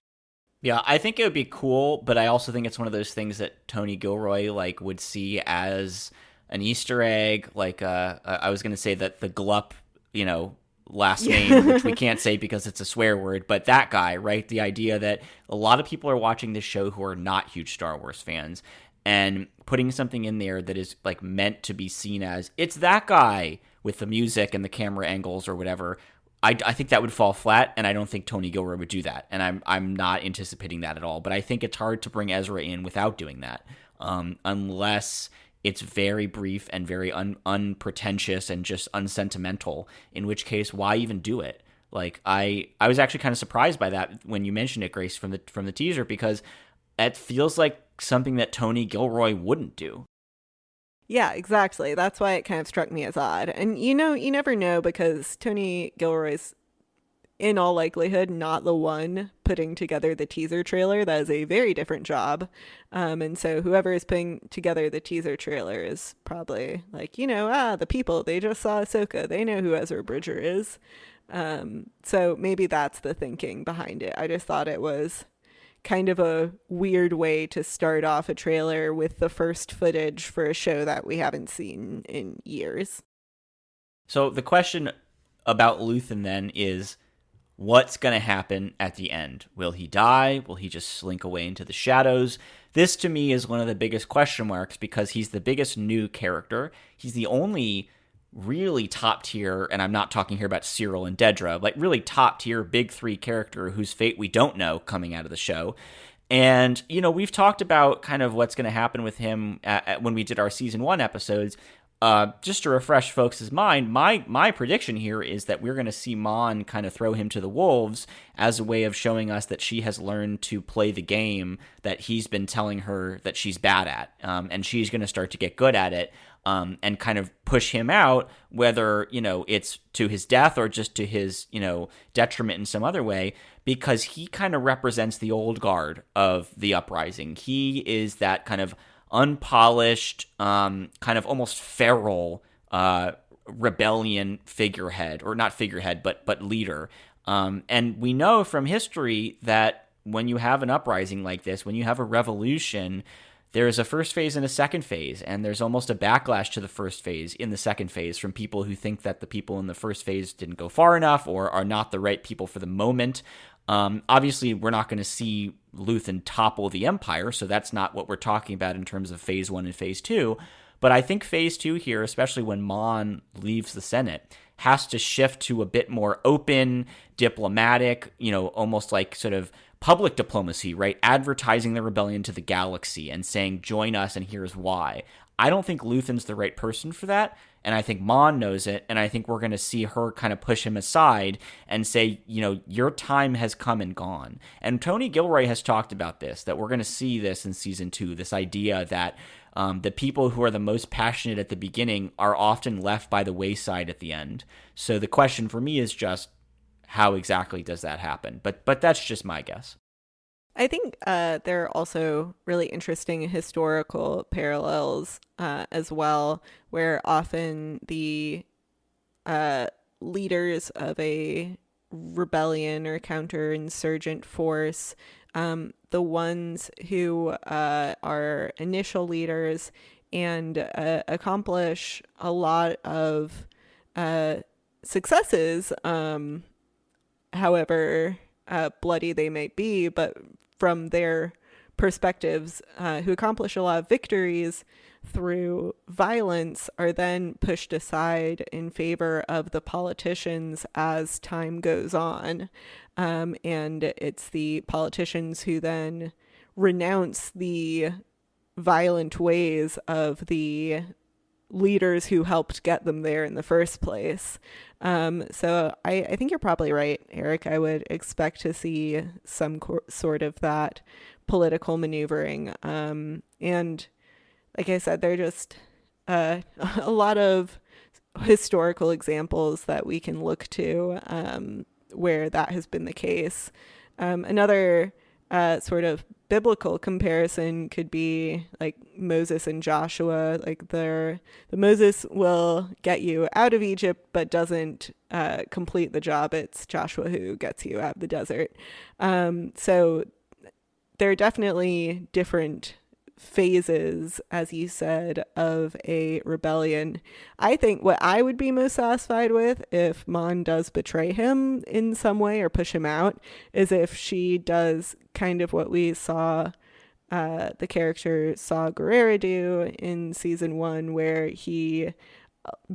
C: Yeah, I think it would be cool, but I also think it's one of those things that Tony Gilroy like would see as an Easter egg. Like, I was going to say that the Glup, last name, which we can't say because it's a swear word, but that guy, right? The idea that a lot of people are watching this show who are not huge Star Wars fans, and putting something in there that is like meant to be seen as it's that guy with the music and the camera angles or whatever. I think that would fall flat, and I don't think Tony Gilroy would do that, and I'm not anticipating that at all. But I think it's hard to bring Ezra in without doing that, unless it's very brief and very unpretentious and just unsentimental. In which case, why even do it? Like I was actually kind of surprised by that when you mentioned it, Grace, from the teaser, because it feels like something that Tony Gilroy wouldn't do.
D: Yeah, exactly. That's why it kind of struck me as odd. And you never know, because Tony Gilroy's in all likelihood not the one putting together the teaser trailer. That is a very different job. And so whoever is putting together the teaser trailer is probably like, the people, they just saw Ahsoka. They know who Ezra Bridger is. So maybe that's the thinking behind it. I just thought it was kind of a weird way to start off a trailer with the first footage for a show that we haven't seen in years.
C: So the question about Luthen then is, what's going to happen at the end? Will he die? Will he just slink away into the shadows? This to me is one of the biggest question marks, because he's the biggest new character. He's the only really top tier, and I'm not talking here about Syril and Dedra, like really top tier big three character whose fate we don't know coming out of the show. And, we've talked about kind of what's going to happen with him when we did our season 1 episodes. Just to refresh folks' mind, my prediction here is that we're going to see Mon kind of throw him to the wolves as a way of showing us that she has learned to play the game that he's been telling her that she's bad at, and she's going to start to get good at it. And kind of push him out, whether, it's to his death or just to his, detriment in some other way, because he kind of represents the old guard of the uprising. He is that kind of unpolished, kind of almost feral rebellion figurehead, or not figurehead, but leader. And we know from history that when you have an uprising like this, when you have a revolution, there is a first phase and a second phase, and there's almost a backlash to the first phase in the second phase from people who think that the people in the first phase didn't go far enough or are not the right people for the moment. Obviously, we're not going to see Luthen topple the Empire, so that's not what we're talking about in terms of phase 1 and phase 2. But I think phase 2 here, especially when Mon leaves the Senate, has to shift to a bit more open, diplomatic, almost like sort of public diplomacy, right? Advertising the rebellion to the galaxy and saying, join us and here's why. I don't think Luthen's the right person for that, and I think Mon knows it, and I think we're going to see her kind of push him aside and say, your time has come and gone. And Tony Gilroy has talked about this, that we're going to see this in season 2, this idea that the people who are the most passionate at the beginning are often left by the wayside at the end. So the question for me is just, how exactly does that happen? But that's just my guess.
D: I think there are also really interesting historical parallels as well, where often the leaders of a rebellion or counterinsurgent force, the ones who are initial leaders and accomplish a lot of successes, however bloody they may be, but from their perspectives, who accomplish a lot of victories through violence, are then pushed aside in favor of the politicians as time goes on. And it's the politicians who then renounce the violent ways of the leaders who helped get them there in the first place. So I think you're probably right, Eric. I would expect to see some sort of that political maneuvering. And like I said, they're just a lot of historical examples that we can look to where that has been the case. Another sort of biblical comparison could be like Moses and Joshua. Like the Moses will get you out of Egypt but doesn't complete the job. It's Joshua who gets you out of the desert. So there are definitely different phases, as you said, of a rebellion. I think what I would be most satisfied with, if Mon does betray him in some way or push him out, is if she does kind of what we saw the character Saw Gerrera do in season 1, where he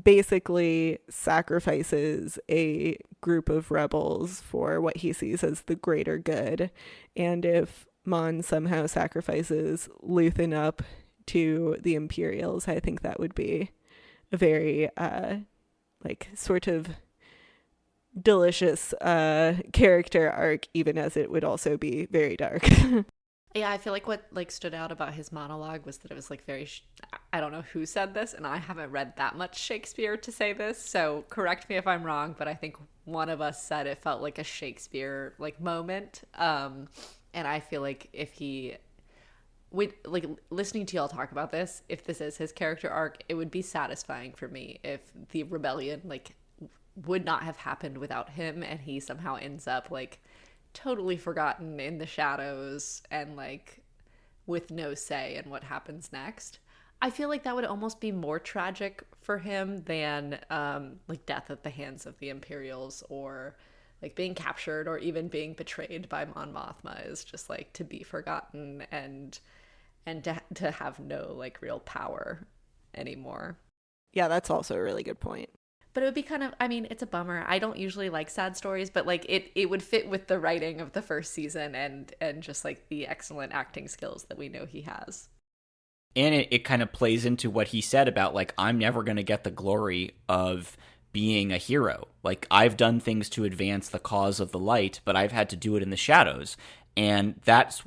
D: basically sacrifices a group of rebels for what he sees as the greater good. And if Mon somehow sacrifices Luthen up to the Imperials, I think that would be a very like sort of delicious character arc, even as it would also be very dark.
E: Yeah, I feel like what like stood out about his monologue was that it was like very I don't know who said this, and I haven't read that much Shakespeare to say this, so correct me if I'm wrong, but I think one of us said it felt like a Shakespeare like moment. And I feel like if he would, like, listening to y'all talk about this, if this is his character arc, it would be satisfying for me if the rebellion, like, would not have happened without him, and he somehow ends up, like, totally forgotten in the shadows and, like, with no say in what happens next. I feel like that would almost be more tragic for him than, like, death at the hands of the Imperials, or like being captured, or even being betrayed by Mon Mothma is just like to be forgotten and to have no like real power anymore.
D: Yeah, that's also a really good point.
E: But it would be kind of, I mean, it's a bummer. I don't usually like sad stories, but like it would fit with the writing of the first season and just like the excellent acting skills that we know he has.
C: And it kind of plays into what he said about like, I'm never going to get the glory of being a hero. Like, I've done things to advance the cause of the light, but I've had to do it in the shadows. And that's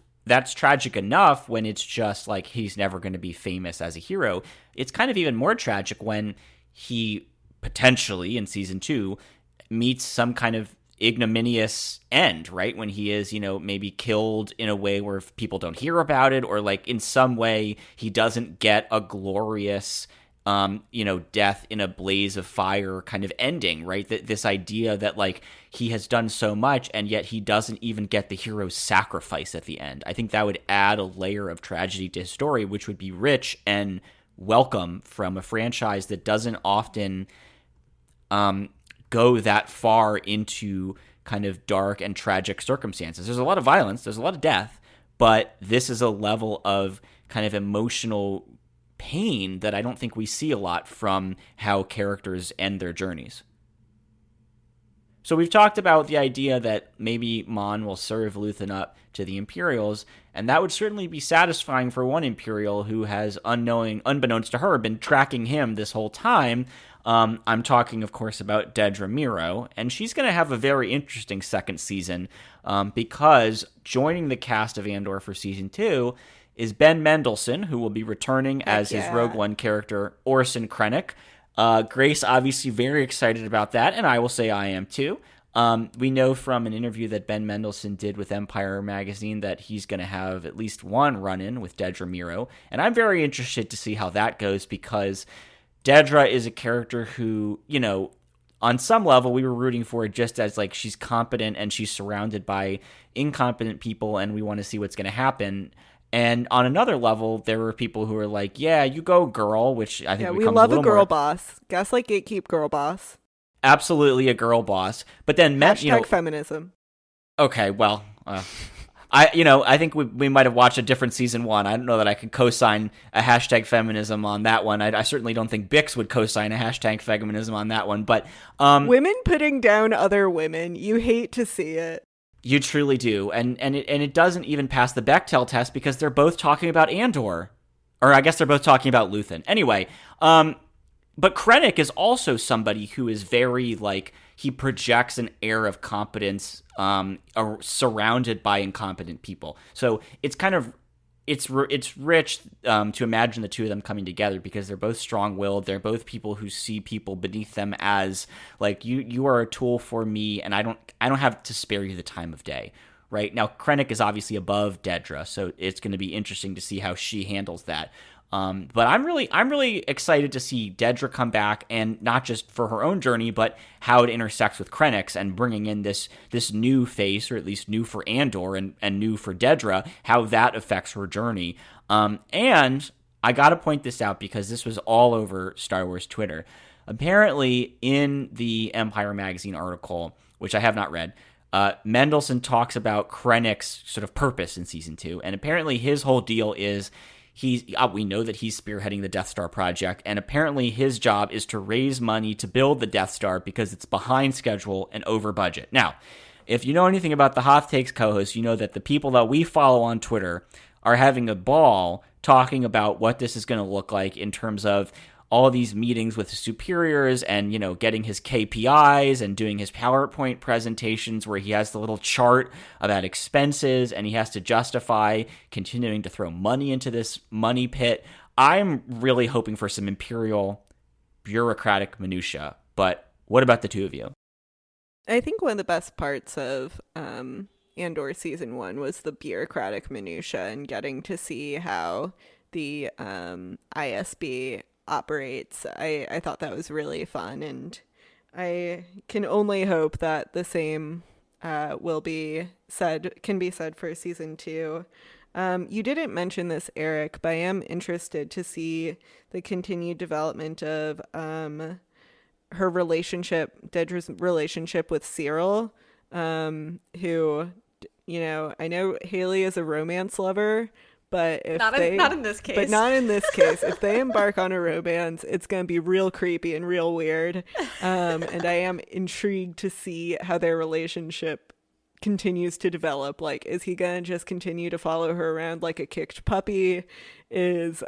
C: tragic enough when it's just like he's never going to be famous as a hero. It's kind of even more tragic when he potentially in season 2 meets some kind of ignominious end, right? When he is, maybe killed in a way where people don't hear about it, or like in some way he doesn't get a glorious death in a blaze of fire kind of ending, right? That this idea that like he has done so much and yet he doesn't even get the hero's sacrifice at the end. I think that would add a layer of tragedy to his story, which would be rich and welcome from a franchise that doesn't often go that far into kind of dark and tragic circumstances. There's a lot of violence, there's a lot of death, but this is a level of kind of emotional pain that I don't think we see a lot from how characters end their journeys. So we've talked about the idea that maybe Mon will serve Luthen up to the Imperials, and that would certainly be satisfying for one Imperial who has, unbeknownst to her, been tracking him this whole time. I'm talking, of course, about Dedra Meero, and she's going to have a very interesting second season because joining the cast of Andor for season 2 is Ben Mendelsohn, who will be returning as his Rogue One character, Orson Krennic. Grace, obviously very excited about that, and I will say I am too. We know from an interview that Ben Mendelsohn did with Empire Magazine that he's going to have at least one run-in with Dedra Meero, and I'm very interested to see how that goes because Dedra is a character who, on some level we were rooting for just as like she's competent and she's surrounded by incompetent people and we want to see what's going to happen. And on another level, there were people who were like, yeah, you go girl, which I think
D: we love a girl boss. Gaslight Gatekeep girl boss.
C: Absolutely a girl boss. But then
D: hashtag feminism.
C: Okay, well, I think we might have watched a different season 1. I don't know that I could co-sign a hashtag feminism on that one. I certainly don't think Bix would co-sign a hashtag feminism on that one. But
D: women putting down other women, you hate to see it.
C: You truly do, and it doesn't even pass the Bechdel test because they're both talking about Andor, or I guess they're both talking about Luthen. Anyway, but Krennic is also somebody who is very like he projects an air of competence, surrounded by incompetent people. So it's kind of it's rich to imagine the two of them coming together because they're both strong-willed. They're both people who see people beneath them as like you are a tool for me, and I don't have to spare you the time of day. Right now, Krennic is obviously above Dedra, so it's going to be interesting to see how she handles that. But I'm really excited to see Dedra come back, and not just for her own journey, but how it intersects with Krennic's and bringing in this new face, or at least new for Andor and new for Dedra, how that affects her journey. And I got to point this out because this was all over Star Wars Twitter. Apparently, in the Empire Magazine article, which I have not read, Mendelsohn talks about Krennic's sort of purpose in Season 2, and apparently his whole deal is we know that he's spearheading the Death Star project, and apparently his job is to raise money to build the Death Star because it's behind schedule and over budget. Now, if you know anything about the Hoth Takes co-hosts, you know that the people that we follow on Twitter are having a ball talking about what this is going to look like in terms of all these meetings with his superiors and, getting his KPIs and doing his PowerPoint presentations where he has the little chart about expenses and he has to justify continuing to throw money into this money pit. I'm really hoping for some Imperial bureaucratic minutia, but what about the two of you?
D: I think one of the best parts of Andor Season 1 was the bureaucratic minutia and getting to see how the ISB operates. I thought that was really fun, and I can only hope that the same can be said for Season 2. You didn't mention this, Eric, but I am interested to see the continued development of Dedra's relationship with Syril, who, I know Haley is a romance lover, but
E: not in this case.
D: But not in this case. If they embark on a romance, it's going to be real creepy and real weird. And I am intrigued to see how their relationship continues to develop. Like, is he going to just continue to follow her around like a kicked puppy? Is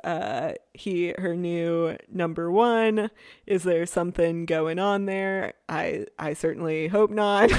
D: he her new number one? Is there something going on there? I certainly hope not.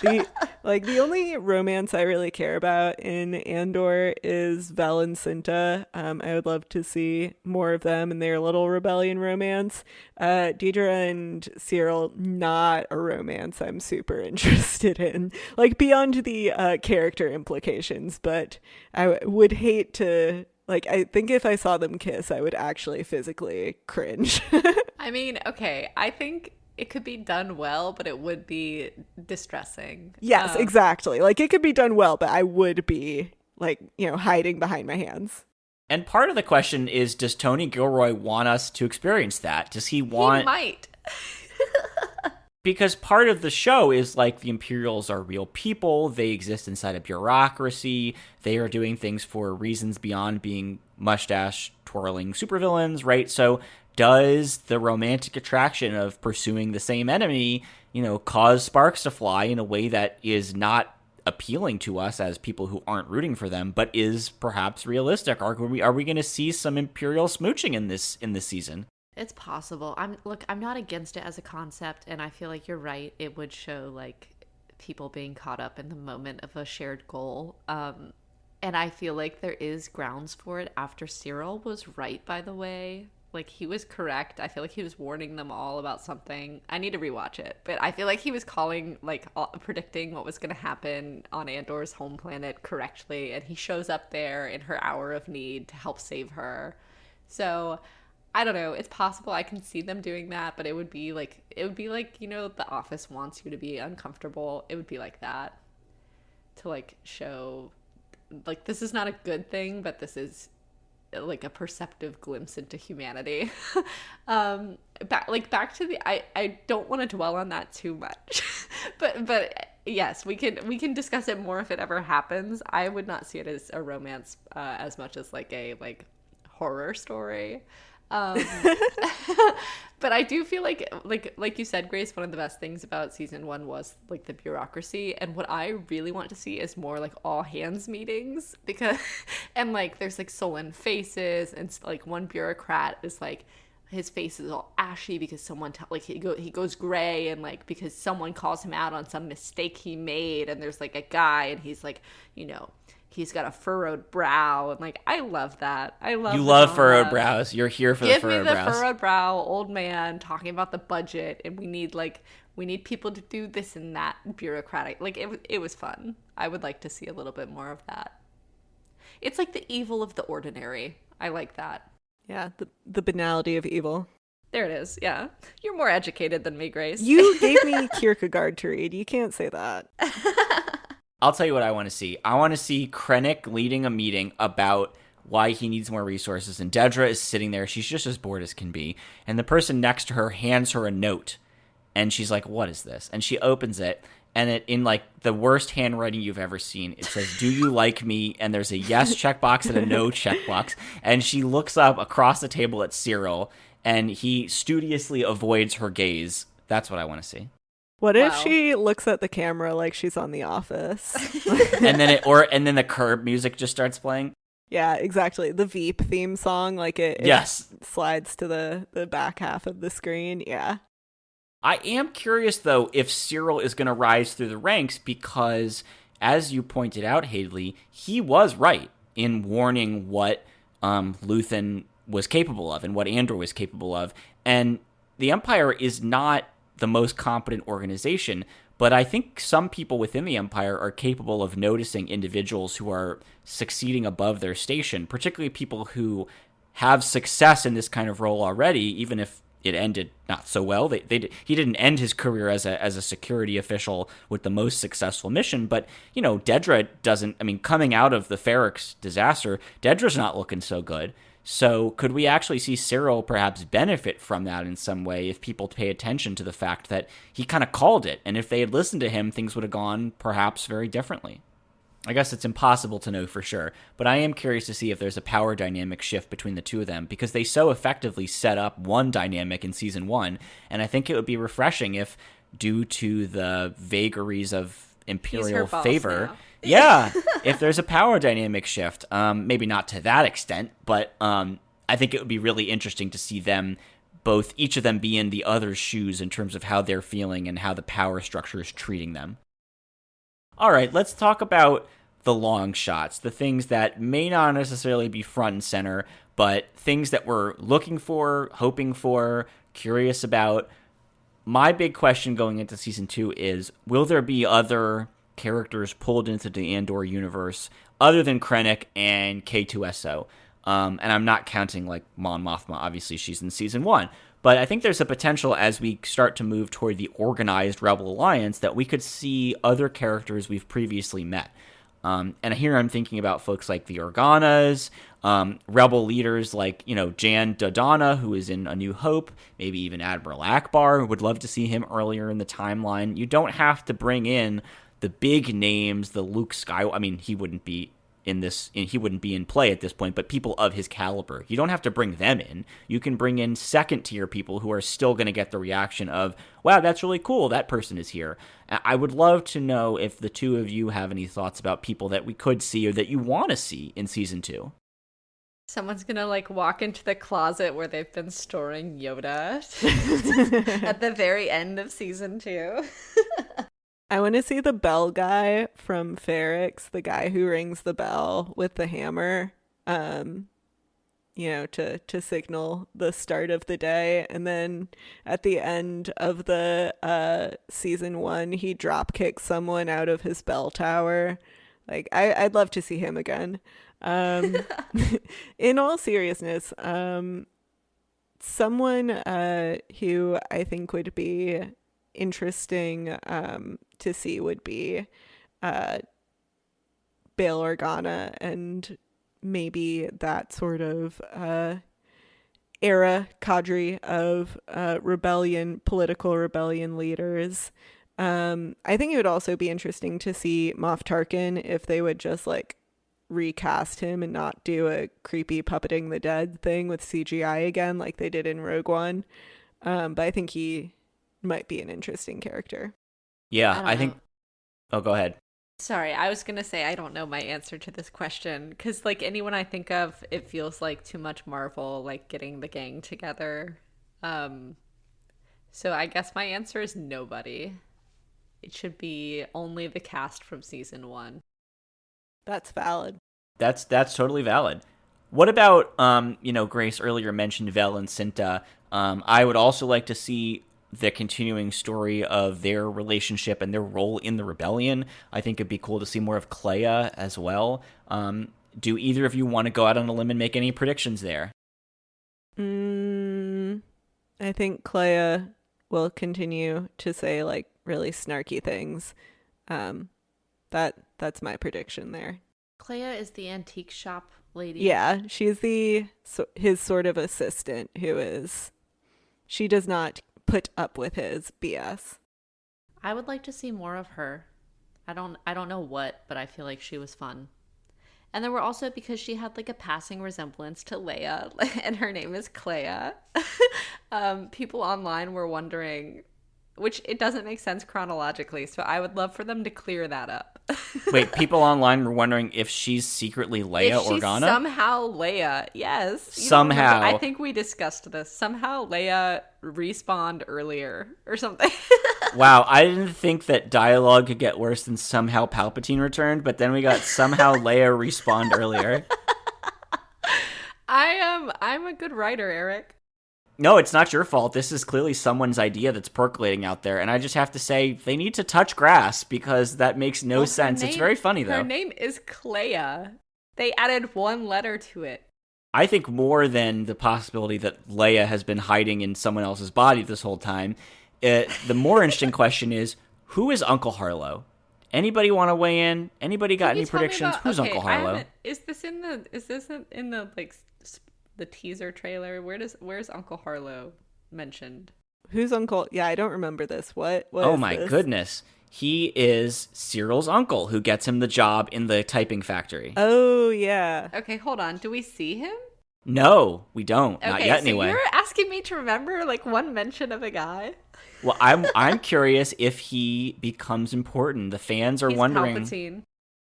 D: The only romance I really care about in Andor is Vel and Cinta. I would love to see more of them and their little rebellion romance. Dedra and Syril, not a romance I'm super interested in. Like, beyond the character implications, but I would hate to... Like, I think if I saw them kiss, I would actually physically cringe.
E: I mean, okay, I think it could be done well, but it would be distressing.
D: Yes, exactly. Like, it could be done well, but I would be, like, hiding behind my hands.
C: And part of the question is, does Tony Gilroy want us to experience that? Does he want...
E: He might.
C: Because part of the show is, like, the Imperials are real people. They exist inside a bureaucracy. They are doing things for reasons beyond being mustache-twirling supervillains, right? So does the romantic attraction of pursuing the same enemy, cause sparks to fly in a way that is not appealing to us as people who aren't rooting for them, but is perhaps realistic? Are we going to see some Imperial smooching in this season?
E: It's possible. I'm not against it as a concept, and I feel like you're right. It would show like people being caught up in the moment of a shared goal. And I feel like there is grounds for it after Syril was right, by the way. Like, he was correct. I feel like he was warning them all about something. I need to rewatch it, but I feel like he was predicting what was going to happen on Andor's home planet correctly, and he shows up there in her hour of need to help save her. So I don't know. It's possible I can see them doing that, but it would be like The Office wants you to be uncomfortable. It would be like that, to like show like this is not a good thing, but this is like a perceptive glimpse into humanity. Back to the I don't want to dwell on that too much. but yes, we can discuss it more if it ever happens. I would not see it as a romance as much as like a horror story. But I do feel like you said, Grace, one of the best things about season 1 was like the bureaucracy, and what I really want to see is more like all hands meetings, because and like there's like sullen faces, and like one bureaucrat is like his face is all ashy because someone he goes gray, and like because someone calls him out on some mistake he made, and there's like a guy and he's like, he's got a furrowed brow, and like I love that. I love
C: You
E: the
C: love
E: genre.
C: furrowed brows. You're here for the
E: Give me
C: furrowed
E: the
C: brows.
E: furrowed brow, old man talking about the budget, and we need people to do this and that bureaucratic. Like it was fun. I would like to see a little bit more of that. It's like the evil of the ordinary. I like that.
D: Yeah, the banality of evil.
E: There it is. Yeah. You're more educated than me, Grace.
D: You gave me Kierkegaard to read. You can't say that.
C: I'll tell you what I want to see. I want to see Krennic leading a meeting about why he needs more resources, and Dedra is sitting there. She's just as bored as can be, and the person next to her hands her a note, and she's like, what is this? And she opens it, and it, in like the worst handwriting you've ever seen, it says, do you like me? And there's a yes checkbox and a no checkbox, and she looks up across the table at Syril, and he studiously avoids her gaze. That's what I want to see.
D: What if she looks at the camera like she's on The Office?
C: and then the curb music just starts playing.
D: Yeah, exactly. The Veep theme song, like it slides to the back half of the screen. Yeah.
C: I am curious, though, if Syril is going to rise through the ranks because, as you pointed out, Hadley, he was right in warning what Luthen was capable of and what Andor was capable of. And the Empire is not the most competent organization, but I think some people within the Empire are capable of noticing individuals who are succeeding above their station, particularly people who have success in this kind of role already, even if it ended not so well. He didn't end his career as a security official with the most successful mission, but, you know, Dedra doesn't, I mean, coming out of the Ferrix disaster, Dedra's not looking so good. So could we actually see Syril perhaps benefit from that in some way if people pay attention to the fact that he kind of called it, and if they had listened to him, things would have gone perhaps very differently? I guess it's impossible to know for sure, but I am curious to see if there's a power dynamic shift between the two of them, because they so effectively set up one dynamic in Season 1, and I think it would be refreshing if, due to the vagaries of Imperial favor...
E: Now.
C: Yeah, if there's a power dynamic shift, maybe not to that extent, but I think it would be really interesting to see them, each of them be in the other's shoes in terms of how they're feeling and how the power structure is treating them. All right, let's talk about the long shots, the things that may not necessarily be front and center, but things that we're looking for, hoping for, curious about. My big question going into Season 2 is, will there be other characters pulled into the Andor universe other than Krennic and K2SO? And I'm not counting like Mon Mothma, obviously she's in Season 1. But I think there's a potential as we start to move toward the organized Rebel Alliance that we could see other characters we've previously met. And here I'm thinking about folks like the Organas, Rebel leaders like, Jan Dodonna, who is in A New Hope, maybe even Admiral Akbar. Would love to see him earlier in the timeline. You don't have to bring in the big names, the Luke Skywalker. I mean, he wouldn't be in play at this point, but people of his caliber. You don't have to bring them in. You can bring in second-tier people who are still going to get the reaction of, wow, that's really cool, that person is here. I would love to know if the two of you have any thoughts about people that we could see or that you want to see in Season 2.
E: Someone's gonna walk into the closet where they've been storing Yoda at the very end of Season 2.
D: I want to see the bell guy from Ferrix, the guy who rings the bell with the hammer, to signal the start of the day. And then at the end of the Season 1, he drop kicks someone out of his bell tower. I'd love to see him again. In all seriousness, someone who I think would be interesting to see would be Bail Organa, and maybe that sort of era cadre of political rebellion leaders. I think it would also be interesting to see Moff Tarkin if they would just recast him and not do a creepy puppeting the dead thing with CGI again like they did in Rogue One. But I think he might be an interesting character.
C: Yeah, I think... Oh, go ahead.
E: Sorry, I was going to say I don't know my answer to this question because anyone I think of, it feels like too much Marvel, getting the gang together. So I guess my answer is nobody. It should be only the cast from Season 1.
D: That's valid.
C: That's totally valid. What about, Grace earlier mentioned Vel and Cinta. I would also like to see the continuing story of their relationship and their role in the rebellion. I think it'd be cool to see more of Clea as well. Do either of you want to go out on a limb and make any predictions there?
D: I think Clea will continue to say like really snarky things. That's my prediction there.
E: Clea is the antique shop lady.
D: Yeah, she's his sort of assistant she does not put up with his BS.
E: I would like to see more of her. I don't know what, but I feel like she was fun. And then we're also, because she had like a passing resemblance to Leia, and her name is Clea. People online were wondering, which it doesn't make sense chronologically, so I would love for them to clear that up.
C: Wait, people online were wondering if she's secretly Leia
E: if she's
C: Organa?
E: Somehow Leia, yes.
C: Somehow.
E: I think we discussed this. Somehow Leia respawned earlier or something.
C: Wow, I didn't think that dialogue could get worse than somehow Palpatine returned, but then we got somehow Leia respawned earlier.
E: I'm a good writer, Eric.
C: No, it's not your fault. This is clearly someone's idea that's percolating out there. And I just have to say, they need to touch grass because that makes no sense. It's very funny, though.
E: Her name is Clea. They added one letter to it.
C: I think more than the possibility that Leia has been hiding in someone else's body this whole time. The more interesting question is, who is Uncle Harlo? Anybody want to weigh in? Anybody got any predictions? Who's Uncle Harlo?
E: Is this in the like the teaser trailer? Where's Uncle Harlo mentioned?
D: Who's Uncle? Yeah, I don't remember this. What
C: oh
D: is
C: my
D: this?
C: Goodness. He is Syril's uncle who gets him the job in the typing factory.
D: Oh, yeah.
E: Okay, hold on. Do we see him?
C: No, we don't.
E: Okay,
C: Not yet,
E: so
C: anyway.
E: You're asking me to remember like one mention of a guy?
C: Well, I'm curious if he becomes important. The fans are wondering.
E: Palpatine.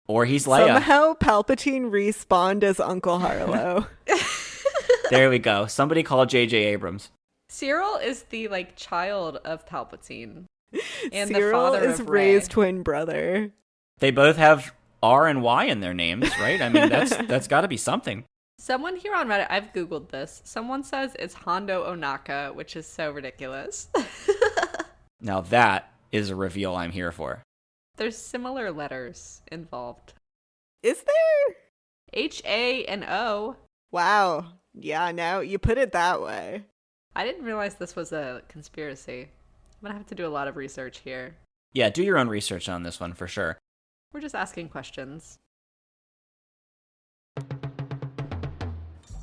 C: Or he's Leia.
D: Somehow Palpatine respawned as Uncle Harlo.
C: There we go. Somebody call J.J. Abrams.
E: Syril is the like child of Palpatine. And the
D: Syril
E: father
D: is
E: of Rey.
D: Rey's twin brother.
C: They both have R and Y in their names, right? I mean, that's got to be something.
E: Someone here on Reddit, I've Googled this. Someone says it's Hondo Onaka, which is so ridiculous.
C: Now that is a reveal I'm here for.
E: There's similar letters involved.
D: Is there?
E: H-A and O.
D: Wow. Yeah, now you put it that way.
E: I didn't realize this was a conspiracy. I'm gonna have to do a lot of research here.
C: Yeah, do your own research on this one for sure.
E: We're just asking questions.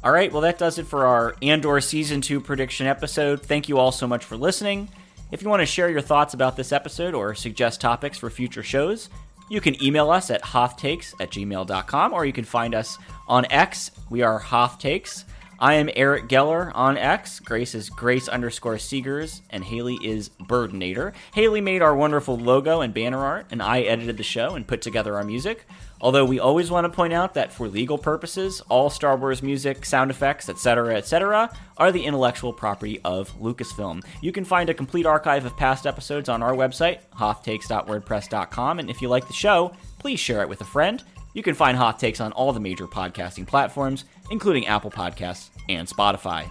C: All right, well, that does it for our Andor Season 2 prediction episode. Thank you all so much for listening. If you want to share your thoughts about this episode or suggest topics for future shows, you can email us at hothtakes@gmail.com, or you can find us on X. We are Hoth Takes. I am Eric Geller on X. Grace is Grace_Seegers, and Haley is Birdinator. Haley made our wonderful logo and banner art, and I edited the show and put together our music. Although we always want to point out that for legal purposes, all Star Wars music, sound effects, etc., are the intellectual property of Lucasfilm. You can find a complete archive of past episodes on our website, hothtakes.wordpress.com, and if you like the show, please share it with a friend. You can find Hoth Takes on all the major podcasting platforms, including Apple Podcasts and Spotify.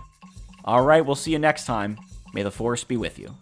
C: All right, we'll see you next time. May the Force be with you.